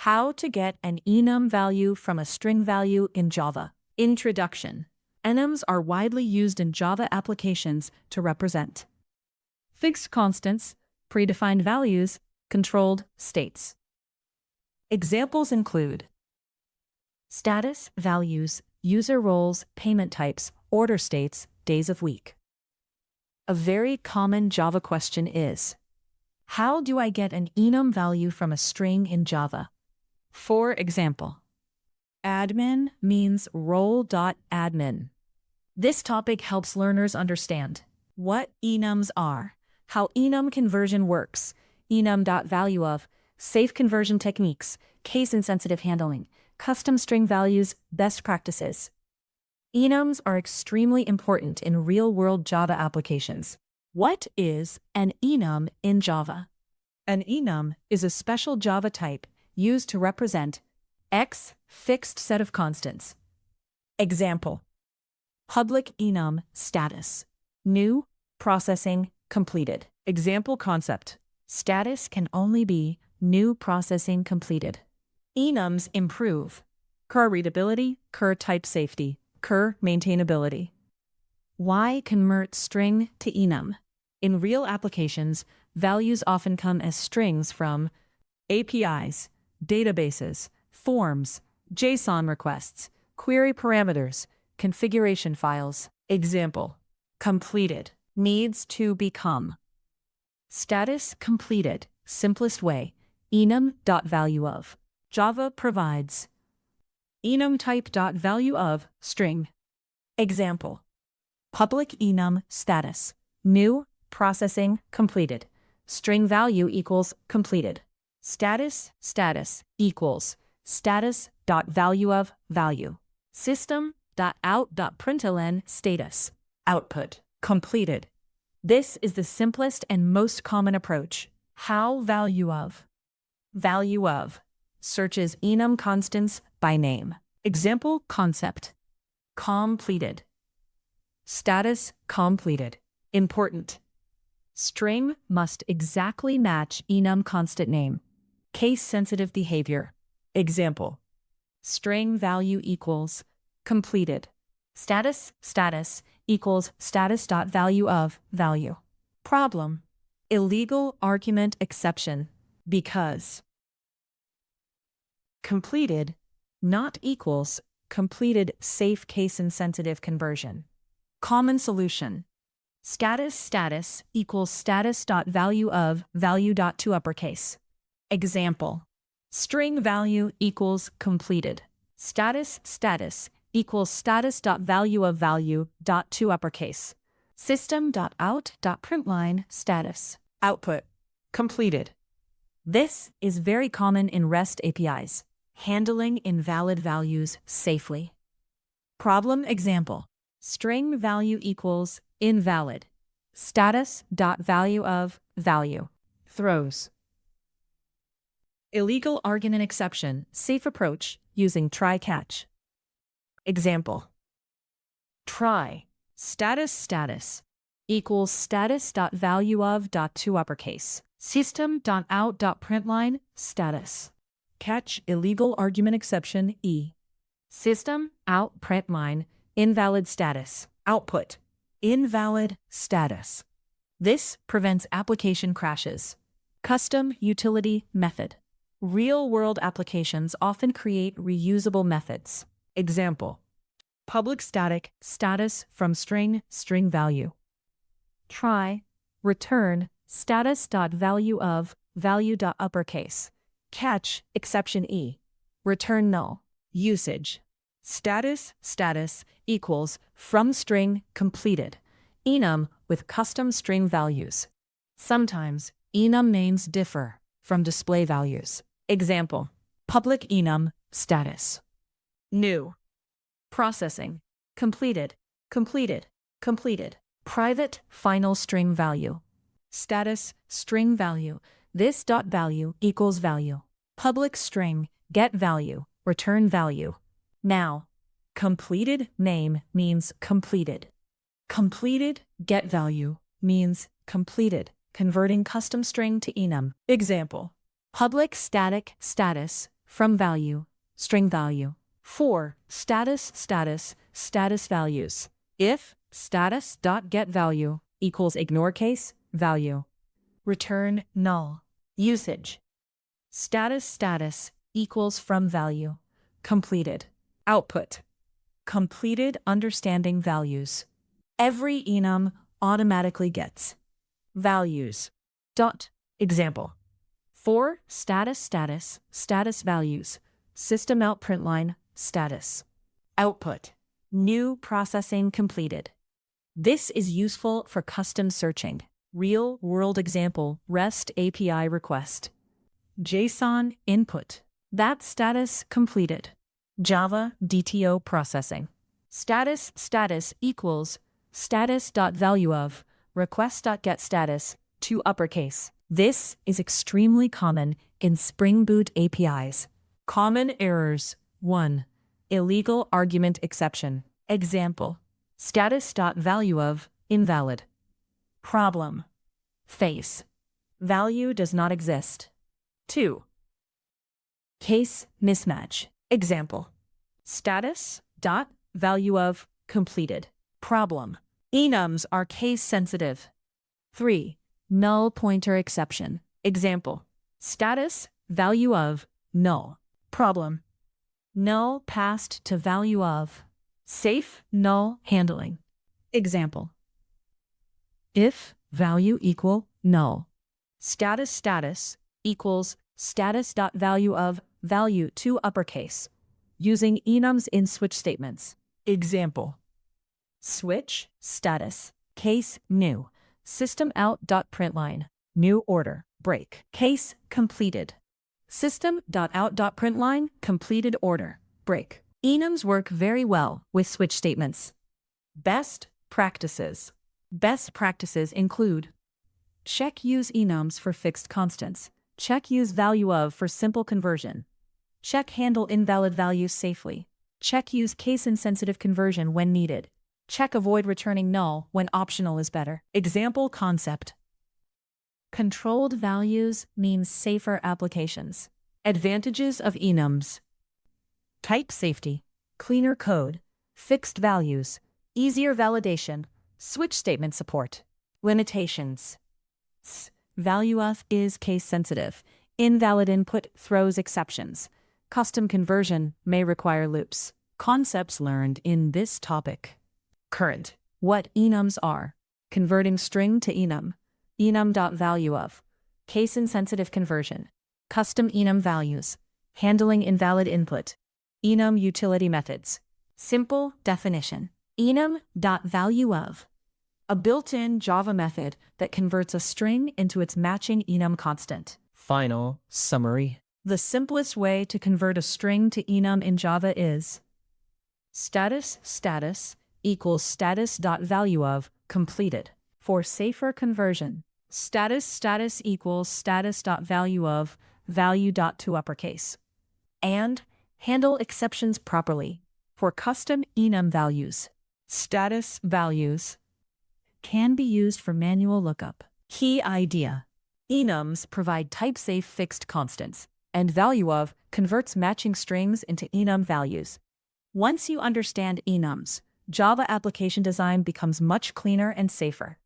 How to get an enum value from a string value in Java. Introduction. Enums are widely used in Java applications to represent fixed constants, predefined values, controlled states. Examples include status, values, user roles, payment types, order states, days of week. A very common Java question is, how do I get an enum value from a string in Java? For example, admin means role.admin. This topic helps learners understand what enums are, how enum conversion works, Enum.valueOf, safe conversion techniques, case-insensitive handling, custom string values, best practices. Enums are extremely important in real-world Java applications. What is an enum in Java? An enum is a special Java type used to represent X fixed set of constants. Example: public enum status, new, processing, completed. Example concept: status can only be new processing completed. Enums improve cur readability, cur type safety, cur maintainability. Why convert string to enum? In real applications, values often come as strings from APIs, databases, forms, JSON requests, query parameters, configuration files. Example: completed, needs to become. Status completed, simplest way, Enum.valueOf. Java provides enum type.valueOf string. Example: public enum status, new, processing, completed. String value equals completed. Status equals status.valueOf value. System.out.println status, output, completed. This is the simplest and most common approach. How valueOf? ValueOf searches enum constants by name. Example concept: completed. Status completed. Important: string must exactly match enum constant name. Case-sensitive behavior. Example: string value equals completed. Status equals status.valueOf value. Problem: illegal argument exception, because completed not equals completed safe case-insensitive conversion. Common solution: status equals status.valueOf value.toUppercase. Example: string value equals completed. Status equals status.valueOf value.toUppercase. System.out.println status, output, completed. This is very common in REST APIs, handling invalid values safely. Problem example: string value equals invalid. Status.valueOf value, throws. Illegal argument exception, safe approach using try-catch. Example: try status equals status.valueOf.toUppercase. System.out.println status, catch illegal argument exception E. System.out.println invalid status, output, invalid status. This prevents application crashes. Custom utility method. Real-world applications often create reusable methods. Example: public static status from string value. Try return status.valueOf value.uppercase. Catch exception E. Return null. Usage: status equals from string completed. Enum with custom string values. Sometimes enum names differ from display values. Example: public enum status, new, processing, completed. Private final string value. Status string value, this dot value equals value. Public string get value, return value. Now, completed name means completed. Completed get value means completed, converting custom string to enum. Example: public static status from value, string value. 4. Status values. If status.getValue equals ignore case value, return null. Usage. Status equals from value, completed. Output. Completed understanding values. Every enum automatically gets values. Example. 4. Status values. System out println status. Output. New processing completed. This is useful for custom searching. Real-world example, REST API request. JSON input. That status completed. Java DTO processing. Status equals status.valueOf request.getStatus to uppercase. This is extremely common in Spring Boot APIs. Common errors. 1. Illegal argument exception. Example. Status.valueOf invalid. Problem. Face. Value does not exist. 2. Case mismatch. Example. Status.valueOf completed. Problem. Enums are case sensitive. 3. Null pointer exception. Example. Status value of null. Problem. Null passed to value of. Safe null handling. Example. If value equal null. Status equals status.valueOf value to uppercase. Using enums in switch statements. Example. Switch status. Case new. System out.println. New order. Break. Case completed. System.out.println completed order. Break. Enums work very well with switch statements. Best practices. Best practices include: check use enums for fixed constants. Check use value of for simple conversion. Check handle invalid values safely. Check use case-insensitive conversion when needed. Check avoid returning null when optional is better. Example concept. Controlled values means safer applications. Advantages of enums. Type safety, cleaner code, fixed values, easier validation, switch statement support. Limitations. ValueOf is case sensitive. Invalid input throws exceptions. Custom conversion may require loops. Concepts learned in this topic. Current. What enums are. Converting string to enum. Enum.valueOf. Case-insensitive conversion. Custom enum values. Handling invalid input. Enum utility methods. Simple definition. Enum.valueOf. A built-in Java method that converts a string into its matching enum constant. Final summary. The simplest way to convert a string to enum in Java is status equals status.valueOf completed. For safer conversion, status equals status.valueOf value.to uppercase. And handle exceptions properly. For custom enum values, status values can be used for manual lookup. Key idea. Enums provide type-safe fixed constants, and ValueOf converts matching strings into enum values. Once you understand enums, Java application design becomes much cleaner and safer.